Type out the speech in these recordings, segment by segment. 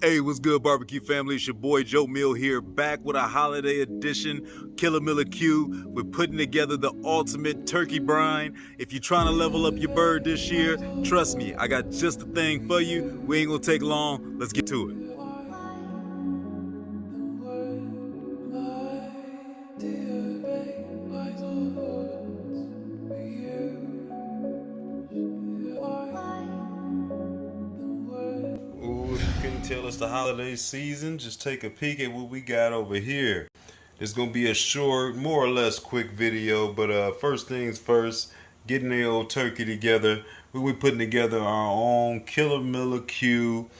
Hey, what's good, barbecue family? It's your boy Joe Mill here, back with a holiday edition Killer Miller Q. We're putting together the ultimate turkey brine. If you're trying to level up your bird this year, trust me, I got just the thing for you. We ain't gonna take long. Let's get to it. Ooh, if you couldn't tell it's the holiday season, just take a peek at what we got over here. It's gonna be a short, more or less quick video, but first things first, getting the old turkey together. We're putting together our own Killer Miller Q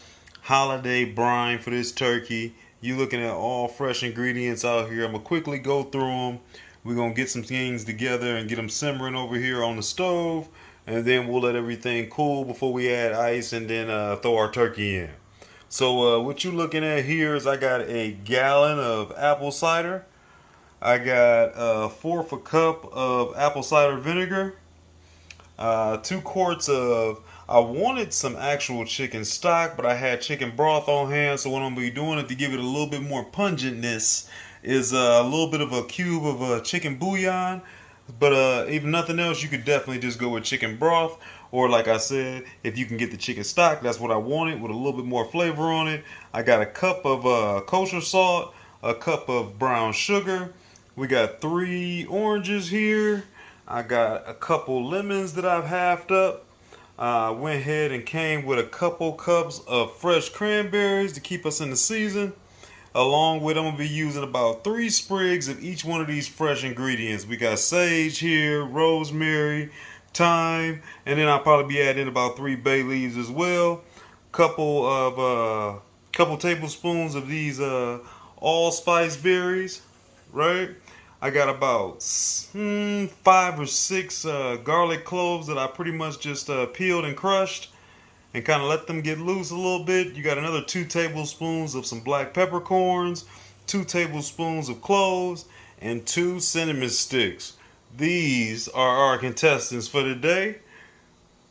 holiday brine for this turkey. You looking at all fresh ingredients out here. I'm gonna quickly go through them. We're gonna get some things together and get them simmering over here on the stove, and then we'll let everything cool before we add ice and then throw our turkey in. So what you're looking at here is I got a gallon of apple cider. I got a fourth a cup of apple cider vinegar. 2 quarts of, I wanted some actual chicken stock, but I had chicken broth on hand, so what I'm going to be doing it to give it a little bit more pungentness is a little bit of a cube of chicken bouillon. But if nothing else, you could definitely just go with chicken broth, or like I said, if you can get the chicken stock, that's what I wanted with a little bit more flavor on it. I got a cup of kosher salt, a cup of brown sugar. We got 3 oranges here. I got a couple lemons that I've halved up. Went ahead and came with a couple cups of fresh cranberries to keep us in the season. Along with, I'm going to be using about 3 sprigs of each one of these fresh ingredients. We got sage here, rosemary, thyme, and then I'll probably be adding about 3 bay leaves as well. Couple tablespoons of these allspice berries, right? I got about 5 or 6 garlic cloves that I pretty much just peeled and crushed and kind of let them get loose a little bit. You got another 2 tablespoons of some black peppercorns, 2 tablespoons of cloves, and 2 cinnamon sticks. These are our contestants for today.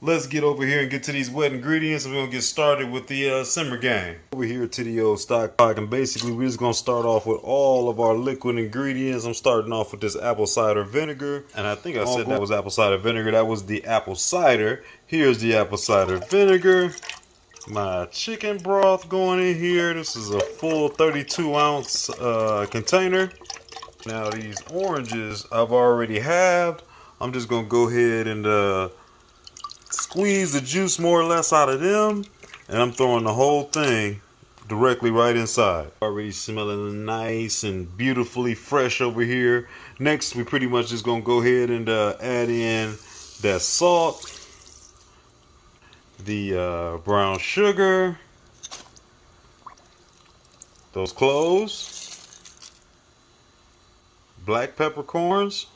Let's get over here and get to these wet ingredients, and we're going to get started with the simmer game. Over here to the old stock pot, and basically we're just going to start off with all of our liquid ingredients. I'm starting off with this apple cider vinegar, and I think I said that was apple cider vinegar. That was the apple cider. Here's the apple cider vinegar. My chicken broth going in here. This is a full 32-ounce container. Now these oranges I've already halved. I'm just going to go ahead and squeeze the juice more or less out of them, and I'm throwing the whole thing directly right inside. Already smelling nice and beautifully fresh over here. Next, we pretty much just gonna go ahead and add in that salt, the brown sugar, those cloves, black peppercorns,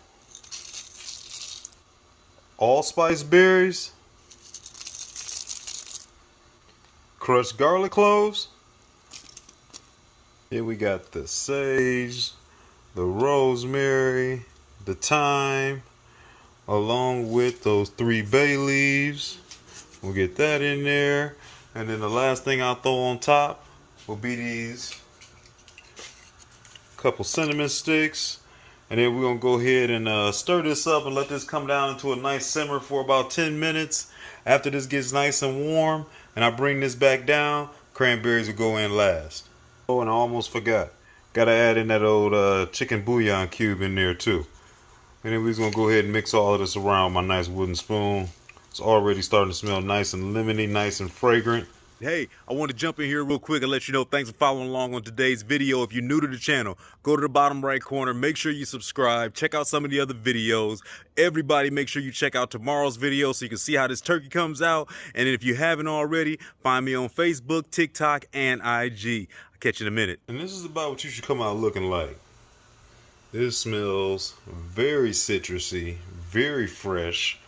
allspice berries, crushed garlic cloves. Here we got the sage, the rosemary, the thyme, along with those 3 bay leaves. We'll get that in there. And then the last thing I'll throw on top will be these couple cinnamon sticks. And then we're going to go ahead and stir this up and let this come down into a nice simmer for about 10 minutes. After this gets nice and warm and I bring this back down, cranberries will go in last. Oh, and I almost forgot. Got to add in that old chicken bouillon cube in there too. And then we're just going to go ahead and mix all of this around with my nice wooden spoon. It's already starting to smell nice and lemony, nice and fragrant. Hey, I want to jump in here real quick and let you know thanks for following along on today's video. If you're new to the channel, go to the bottom right corner, make sure you subscribe, check out some of the other videos. Everybody make sure you check out tomorrow's video so you can see how this turkey comes out. And if you haven't already, find me on Facebook, TikTok, and IG. I'll catch you in a minute. And this is about what you should come out looking like. This smells very citrusy, very fresh.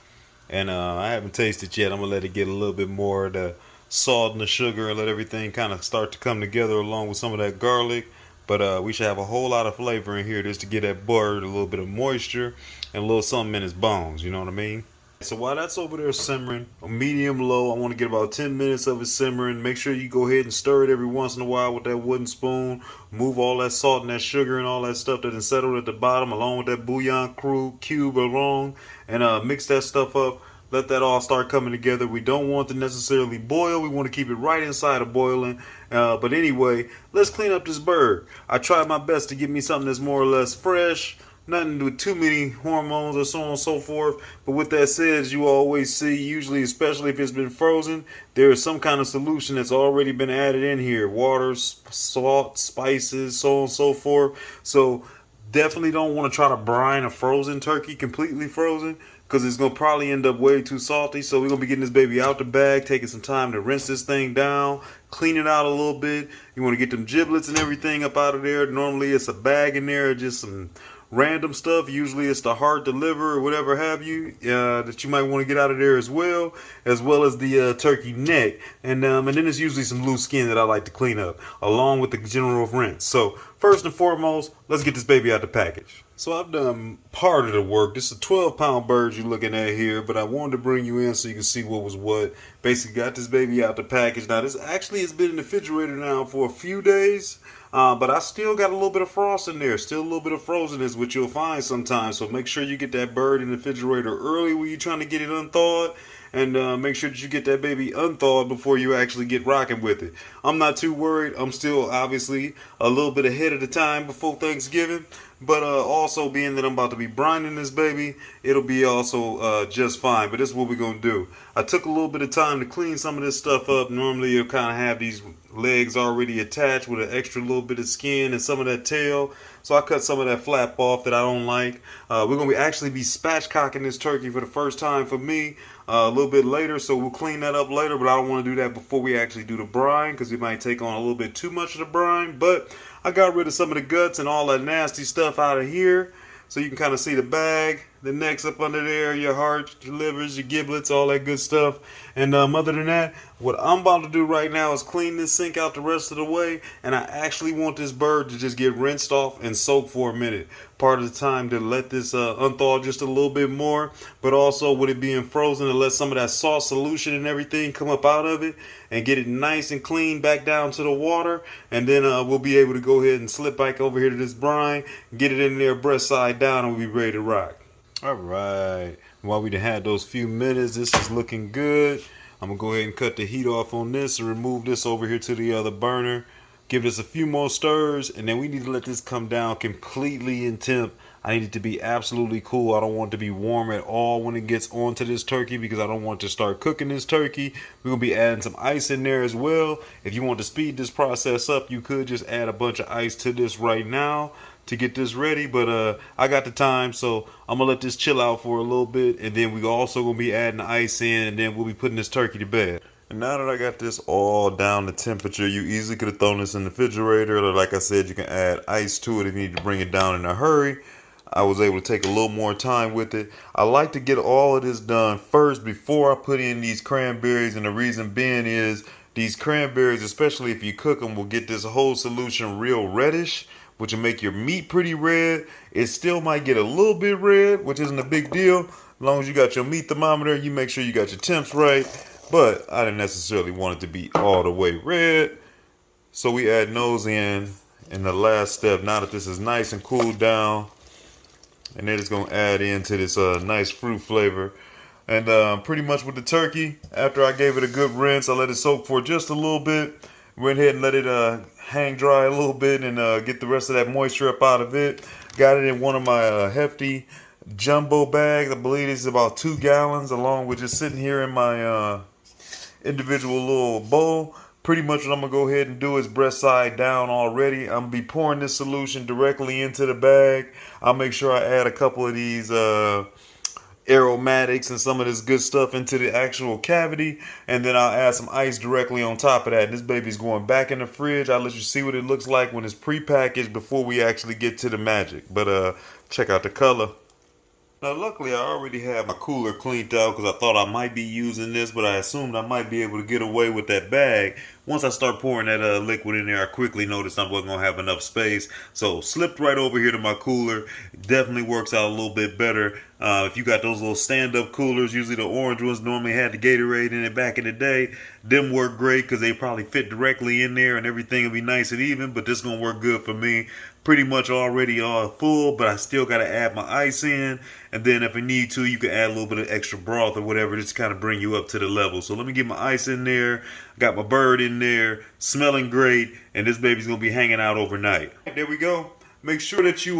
And I haven't tasted it yet. I'm going to let it get a little bit more of the salt and the sugar and let everything kind of start to come together along with some of that garlic. But we should have a whole lot of flavor in here just to get that bird a little bit of moisture and a little something in his bones, you know what I mean? So while that's over there simmering, medium low, I want to get about 10 minutes of it simmering. Make sure you go ahead and stir it every once in a while with that wooden spoon. Move all that salt and that sugar and all that stuff that is settled at the bottom along with that bouillon cube along, and mix that stuff up. Let that all start coming together. We don't want to necessarily boil. We want to keep it right inside of boiling. But anyway, let's clean up this bird. I tried my best to get me something that's more or less fresh. Nothing with too many hormones or so on and so forth. But with that said, as you always see, usually, especially if it's been frozen, there is some kind of solution that's already been added in here. Water, salt, spices, so on and so forth. So definitely don't want to try to brine a frozen turkey, completely frozen, because it's going to probably end up way too salty. So we're going to be getting this baby out the bag, taking some time to rinse this thing down, clean it out a little bit. You want to get them giblets and everything up out of there. Normally it's a bag in there, just some random stuff. Usually it's the heart, the liver, or whatever have you, that you might want to get out of there as well as the turkey neck, and then it's usually some loose skin that I like to clean up along with the general rinse. So first and foremost, let's get this baby out the package. So I've done part of the work. This is a 12-pound bird you're looking at here, but I wanted to bring you in so you can see what was what. Basically got this baby out the package. Now this actually has been in the refrigerator now for a few days. But I still got a little bit of frost in there, still a little bit of frozenness, which you'll find sometimes. So make sure you get that bird in the refrigerator early when you're trying to get it unthawed, and make sure that you get that baby unthawed before you actually get rocking with it. I'm not too worried. I'm still obviously a little bit ahead of the time before Thanksgiving, but also being that I'm about to be brining this baby, it'll be also just fine. But this is what we're going to do. I took a little bit of time to clean some of this stuff up. Normally you'll kind of have these legs already attached with an extra little bit of skin and some of that tail. So I cut some of that flap off that I don't like. We're going to actually be spatchcocking this turkey for the first time for me a little bit later. So we'll clean that up later, but I don't want to do that before we actually do the brine, because we might take on a little bit too much of the brine. But I got rid of some of the guts and all that nasty stuff out of here. So you can kind of see the bag, the necks up under there, your heart, your livers, your giblets, all that good stuff. And other than that, what I'm about to do right now is clean this sink out the rest of the way. And I actually want this bird to just get rinsed off and soaked for a minute. Part of the time to let this unthaw just a little bit more. But also with it being frozen, to let some of that salt solution and everything come up out of it and get it nice and clean back down to the water. And then we'll be able to go ahead and slip back over here to this brine, get it in there breast side down, and we'll be ready to rock. All right, while we had those few minutes, this is looking good. I'm gonna go ahead and cut the heat off on this and remove this over here to the other burner. Give this a few more stirs, and then we need to let this come down completely in temp. I need it to be absolutely cool. I don't want it to be warm at all when it gets onto this turkey, because I don't want to start cooking this turkey. We're gonna be adding some ice in there as well. If you want to speed this process up, you could just add a bunch of ice to this right now to get this ready, but I got the time, so I'm gonna let this chill out for a little bit, and then we also gonna be adding the ice in, and then we'll be putting this turkey to bed. And now that I got this all down to temperature, you easily could have thrown this in the refrigerator, or like I said, you can add ice to it if you need to bring it down in a hurry. I was able to take a little more time with it. I like to get all of this done first before I put in these cranberries, and the reason being is these cranberries, especially if you cook them, will get this whole solution real reddish, which will make your meat pretty red. It still might get a little bit red, which isn't a big deal. As long as you got your meat thermometer, you make sure you got your temps right. But I didn't necessarily want it to be all the way red. So we add those in the last step. Now that this is nice and cooled down, and then it's going to add into this nice fruit flavor. And pretty much with the turkey, after I gave it a good rinse, I let it soak for just a little bit. Went ahead and let it hang dry a little bit and get the rest of that moisture up out of it. Got it in one of my hefty jumbo bags. I believe this is about 2 gallons, along with just sitting here in my individual little bowl. Pretty much what I'm going to go ahead and do is breast side down already. I'm going to be pouring this solution directly into the bag. I'll make sure I add a couple of these aromatics and some of this good stuff into the actual cavity, and then I'll add some ice directly on top of that. This baby's going back in the fridge. I'll let you see what it looks like when it's pre-packaged before we actually get to the magic. But check out the color. Now luckily I already had my cooler cleaned out, because I thought I might be using this, but I assumed I might be able to get away with that bag. once I start pouring that liquid in there, I quickly noticed I wasn't going to have enough space. So slipped right over here to my cooler. Definitely works out a little bit better. If you got those little stand-up coolers, usually the orange ones normally had the Gatorade in it back in the day. Them work great because they probably fit directly in there and everything will be nice and even. But this is going to work good for me. Pretty much already full, but I still got to add my ice in. And then if I need to, you can add a little bit of extra broth or whatever just to kind of bring you up to the level. So let me get my ice in there. Got my bird in there, smelling great, and this baby's going to be hanging out overnight. There we go. Make sure that you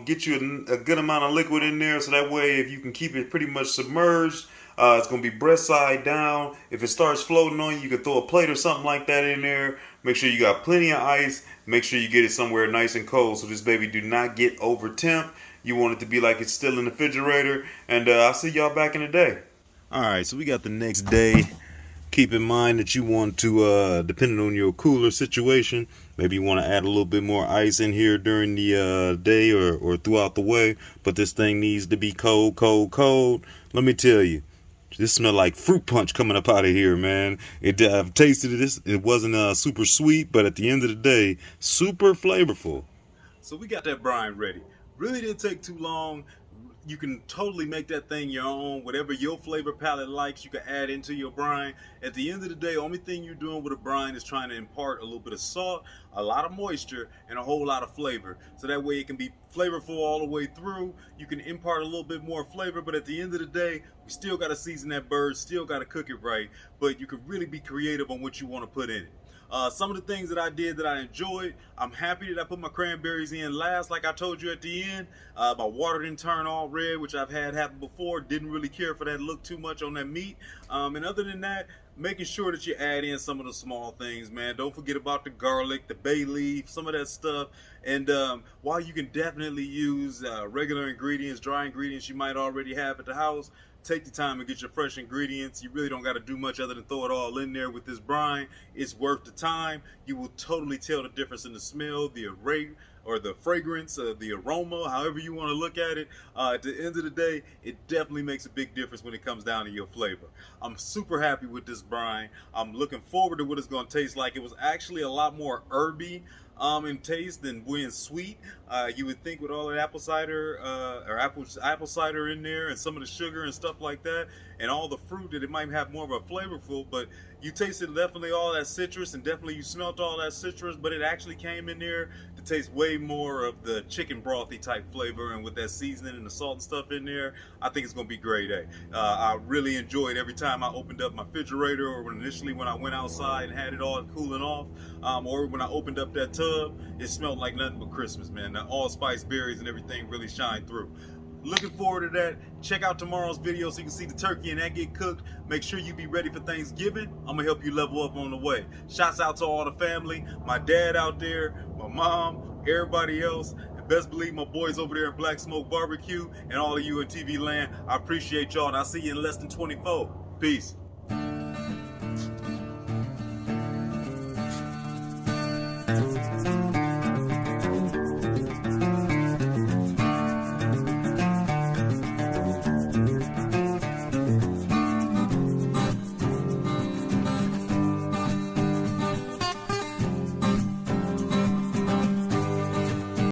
get you a good amount of liquid in there so that way if you can keep it pretty much submerged, it's going to be breast side down. If it starts floating on you, you can throw a plate or something like that in there. Make sure you got plenty of ice. Make sure you get it somewhere nice and cold so this baby do not get over temp. You want it to be like it's still in the refrigerator. And I'll see y'all back in the day. Alright, so we got the next day. Keep in mind that you want to, depending on your cooler situation, maybe you want to add a little bit more ice in here during the day or throughout the way. But this thing needs to be cold, cold, cold. Let me tell you, this smells like fruit punch coming up out of here, man. I've tasted this. It wasn't super sweet, but at the end of the day, super flavorful. So we got that brine ready. Really didn't take too long. You can totally make that thing your own. Whatever your flavor palette likes, you can add into your brine. At the end of the day, only thing you're doing with a brine is trying to impart a little bit of salt, a lot of moisture, and a whole lot of flavor. So that way it can be flavorful all the way through. You can impart a little bit more flavor, but at the end of the day, we still got to season that bird, still got to cook it right. But you can really be creative on what you want to put in it. Some of the things that I did that I enjoyed, I'm happy that I put my cranberries in last, like I told you at the end. My water didn't turn all red, which I've had happen before. Didn't really care for that look too much on that meat. And other than that, making sure that you add in some of the small things, man. Don't forget about the garlic, the bay leaf, some of that stuff. And while you can definitely use regular ingredients, dry ingredients you might already have at the house, take the time and get your fresh ingredients. You really don't got to do much other than throw it all in there with this brine. It's worth the time. You will totally tell the difference in the smell, the array, or the fragrance, the aroma, however you want to look at it. At the end of the day, it definitely makes a big difference when it comes down to your flavor. I'm super happy with this brine. I'm looking forward to what it's going to taste like. It was actually a lot more herby in taste than being sweet. You would think with all that apple cider or apple cider in there and some of the sugar and stuff like that and all the fruit that it might have more of a flavorful, but you tasted definitely all that citrus and definitely you smelt all that citrus, but it actually came in there to taste way more of the chicken brothy type flavor, and with that seasoning and the salt and stuff in there, I think it's gonna be great. I really enjoyed every time I opened up my refrigerator or initially when I went outside and had it all cooling off, or when I opened up that tub, it smelled like nothing but Christmas, man. The allspice berries and everything really shine through. Looking forward to that. Check out tomorrow's video so you can see the turkey and that get cooked. Make sure you be ready for Thanksgiving. I'm gonna help you level up on the way. Shouts out to all the family, my dad out there, my mom, everybody else, and best believe my boys over there in Black Smoke Barbecue and all of you in TV land. I appreciate y'all, and I'll see you in less than 24. Peace.